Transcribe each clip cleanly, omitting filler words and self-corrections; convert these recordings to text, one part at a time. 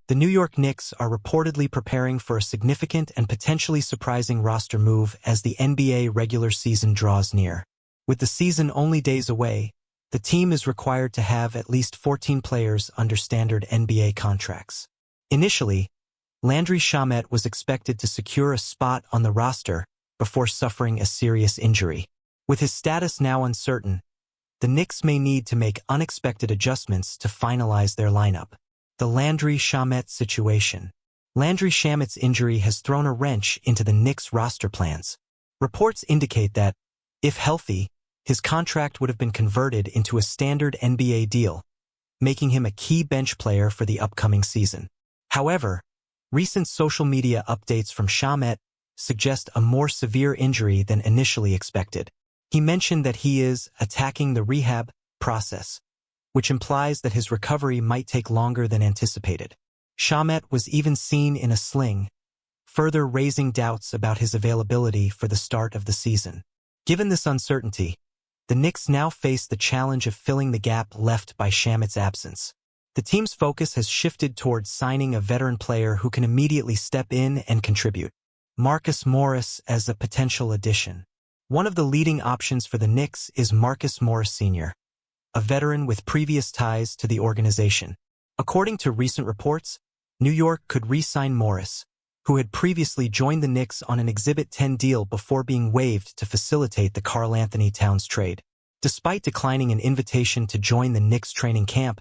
The New York Knicks are reportedly preparing for a significant and potentially surprising roster move as the NBA regular season draws near. With the season only days away, the team is required to have at least 14 players under standard NBA contracts. Initially, Landry Shamet was expected to secure a spot on the roster before suffering a serious injury. With his status now uncertain, the Knicks may need to make unexpected adjustments to finalize their lineup. The Landry Shamet situation. Landry Shamet's injury has thrown a wrench into the Knicks' roster plans. Reports indicate that, if healthy, his contract would have been converted into a standard NBA deal, making him a key bench player for the upcoming season. However, recent social media updates from Shamet suggest a more severe injury than initially expected. He mentioned that he is attacking the rehab process, which implies that his recovery might take longer than anticipated. Shamet was even seen in a sling, further raising doubts about his availability for the start of the season. Given this uncertainty, the Knicks now face the challenge of filling the gap left by Shamet's absence. The team's focus has shifted towards signing a veteran player who can immediately step in and contribute. Marcus Morris as a potential addition. One of the leading options for the Knicks is Marcus Morris Sr., a veteran with previous ties to the organization. According to recent reports, New York could re-sign Morris, who had previously joined the Knicks on an Exhibit 10 deal before being waived to facilitate the Karl-Anthony Towns trade. Despite declining an invitation to join the Knicks training camp,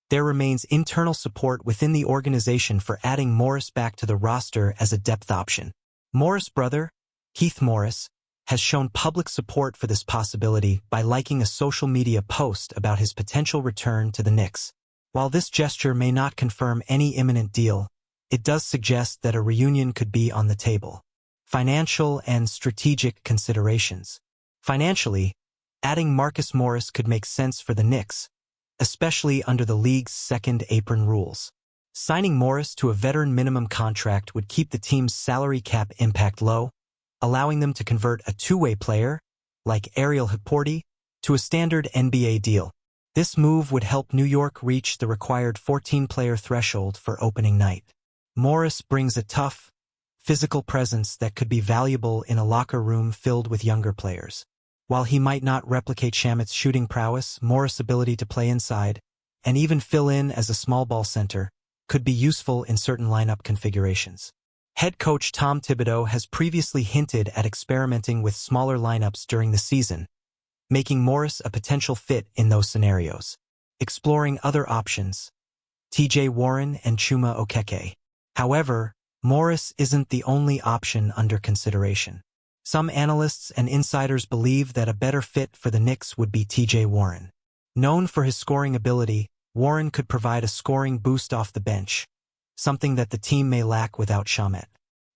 there remains internal support within the organization for adding Morris back to the roster as a depth option. Morris' brother, Heath Morris, has shown public support for this possibility by liking a social media post about his potential return to the Knicks. While this gesture may not confirm any imminent deal, it does suggest that a reunion could be on the table. Financial and strategic considerations. Financially, adding Marcus Morris could make sense for the Knicks, especially under the league's second apron rules. Signing Morris to a veteran minimum contract would keep the team's salary cap impact low, allowing them to convert a two-way player, like Ariel Hukporti, to a standard NBA deal. This move would help New York reach the required 14-player threshold for opening night. Morris brings a tough, physical presence that could be valuable in a locker room filled with younger players. While he might not replicate Shamet's shooting prowess, Morris' ability to play inside, and even fill in as a small ball center, could be useful in certain lineup configurations. Head coach Tom Thibodeau has previously hinted at experimenting with smaller lineups during the season, making Morris a potential fit in those scenarios. Exploring other options. T.J. Warren and Chuma Okeke. However, Morris isn't the only option under consideration. Some analysts and insiders believe that a better fit for the Knicks would be T.J. Warren. Known for his scoring ability, Warren could provide a scoring boost off the bench, something that the team may lack without Shamet.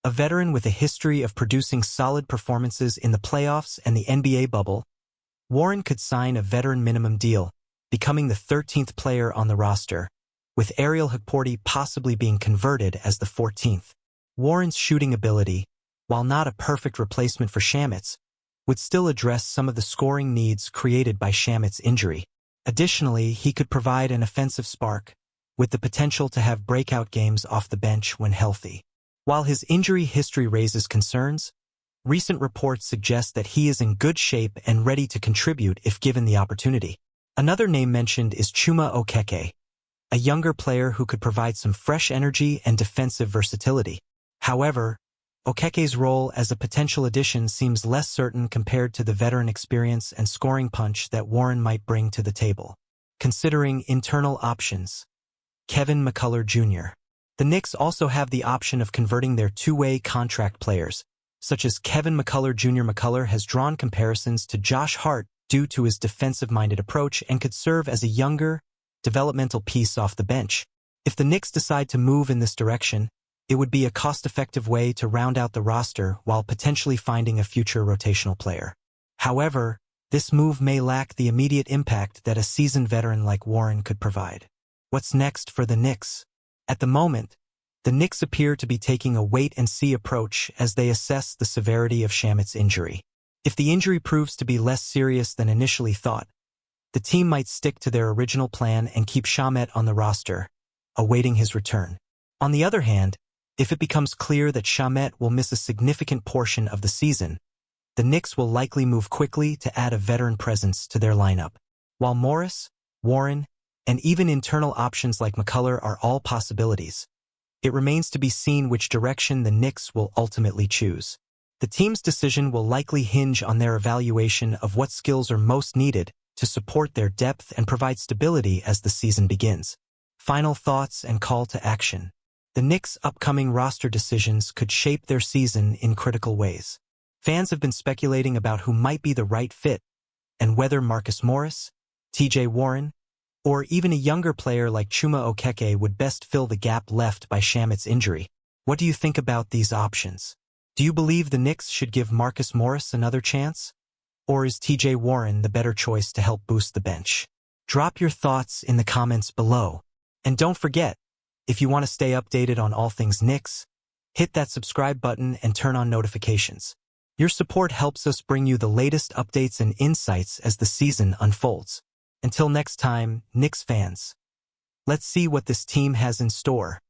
A veteran with a history of producing solid performances in the playoffs and the NBA bubble, Warren could sign a veteran minimum deal, becoming the 13th player on the roster, with Ariel Hukporti possibly being converted as the 14th. Warren's shooting ability, while not a perfect replacement for Shamet's, would still address some of the scoring needs created by Shamet's injury. Additionally, he could provide an offensive spark, with the potential to have breakout games off the bench when healthy. While his injury history raises concerns, recent reports suggest that he is in good shape and ready to contribute if given the opportunity. Another name mentioned is Chuma Okeke, a younger player who could provide some fresh energy and defensive versatility. However, Okeke's role as a potential addition seems less certain compared to the veteran experience and scoring punch that Warren might bring to the table. Considering internal options. Kevin McCullough Jr. The Knicks also have the option of converting their two-way contract players, such as Kevin McCullough Jr. McCullough has drawn comparisons to Josh Hart due to his defensive-minded approach and could serve as a younger, developmental piece off the bench. If the Knicks decide to move in this direction, it would be a cost-effective way to round out the roster while potentially finding a future rotational player. However, this move may lack the immediate impact that a seasoned veteran like Warren could provide. What's next for the Knicks? At the moment, the Knicks appear to be taking a wait-and-see approach as they assess the severity of Shamet's injury. If the injury proves to be less serious than initially thought, the team might stick to their original plan and keep Shamet on the roster, awaiting his return. On the other hand, if it becomes clear that Shamet will miss a significant portion of the season, the Knicks will likely move quickly to add a veteran presence to their lineup. While Morris, Warren, and even internal options like McCullough are all possibilities, it remains to be seen which direction the Knicks will ultimately choose. The team's decision will likely hinge on their evaluation of what skills are most needed to support their depth and provide stability as the season begins. Final thoughts and call to action. The Knicks' upcoming roster decisions could shape their season in critical ways. Fans have been speculating about who might be the right fit and whether Marcus Morris, TJ Warren, or even a younger player like Chuma Okeke would best fill the gap left by Shamet's injury. What do you think about these options? Do you believe the Knicks should give Marcus Morris another chance? Or is TJ Warren the better choice to help boost the bench? Drop your thoughts in the comments below. And don't forget, if you want to stay updated on all things Knicks, hit that subscribe button and turn on notifications. Your support helps us bring you the latest updates and insights as the season unfolds. Until next time, Knicks fans, let's see what this team has in store.